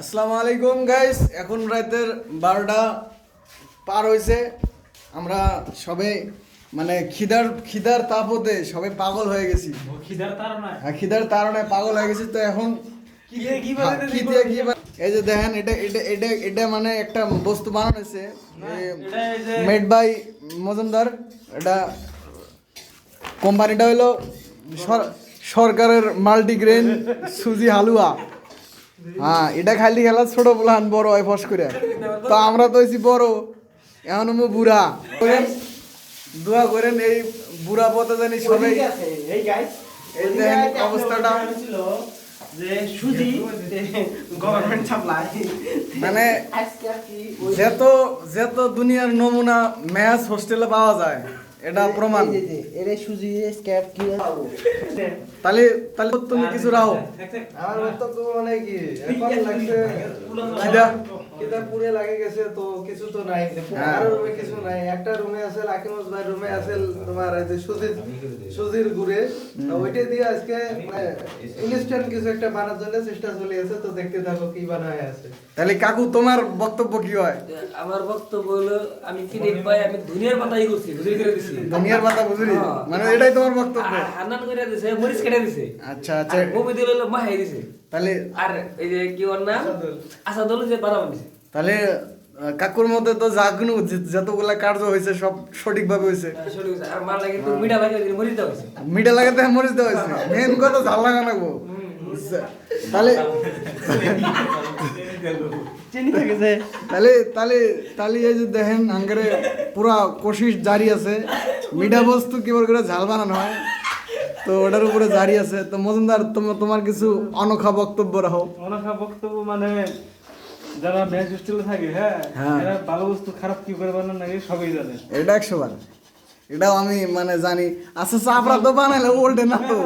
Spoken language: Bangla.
আসসালামু আলাইকুম গাইস, এখন রাতের 12টা পার হয়েছে। আমরা সবে মানে খিদার তাপতে সবাই পাগল হয়ে গেছি। খিদার তাড়নায় পাগল হয়ে গেছি। তো এখন এই যে দেখেন, এটা মানে একটা বস্তু বানানো হয়েছে মেড বাই মজুমদার। এটা কোম্পানিটা হলো সরকারের মাল্টিগ্রেন সুজি হালুয়া। হ্যাঁ, এটা খালি খেলা ছোট প্লান বড় হয় ফস করে। তো আমরা তো হয়েছি বড়, এখন বুড়া। দোয়া করেন এই বুড়া পথে জানি সবাই। এই দেখেন অবস্থাটা, মানে যেত দুনিয়ার নমুনা ম্যাচ হোস্টেলে পাওয়া যায়, এটা প্রমাণ। তাহলে তুমি কিছু রাখো। আমার বক্তব্য মানে কি, এখন লাগছে খিদা পুরে লাগে গেছে, তো কিছু তো নাই। আর রুমে কিছু নাই, একটা রুমে আছে লাকিমস ভাই, রুমে আছে তোমার এই যে সুজির গুড়ে, ওইটা দিয়ে আজকে ইনস্ট্যান্ট কিছু একটা বানার জন্য চেষ্টা চলিয়েছে। তো দেখতে থাকো কি বানায় আছে। তাহলে কাকু, তোমার বক্তব্য কি হয়? আমার বক্তব্য হলো, আমি কি দেখবাই, আমি দুনিয়ার পাতাই করছি, বুঝলি করে দিছি। দুনিয়ার পাতা বুঝলি, মানে এটাই তোমার বক্তব্য। হান্নান করে দিছে, মরিচ কেটে দিছে। আচ্ছা আচ্ছা, মুভি দিল মাহাই দিছে। তাহলে আর এই যে কি ওর নাম, আসাদুল যে বানাবো দিছে। তাহলে কাকুর মধ্যে তো যতগুলা কার্য হয়েছে সব সঠিকভাবে হয়েছে। সঠিক আছে। আর মার লাগে তো মিঠা লাগে, মরিচ দেওয়া হয়েছে। মিঠা লাগাতে মরিচ দেওয়া হয়েছে, মেন কথা ঝাল লাগানো। তাহলে তাহলে এই যে দেখেন আঙ্গারে পুরা কোশিশ জারি আছে, মিঠা বস্তু কিভাবে করে ঝাল বানানো হয়, তো ওটার উপরে জারি আছে। তো মজুমদার, তোমার কিছু অনোখা বক্তব্য রাখো। অনখা বক্তব্য মানে, যারা ম্যাচ হোস্টেলে থাকে, হ্যাঁ, এরা ভালো বস্তু খারাপ কি করে বানান নাকি সবাই জানে। এটা 100 বার, এটাও আমি মানে জানি। আচ্ছা, চাপড়া তো বানাইলে ওল্ডে না তো।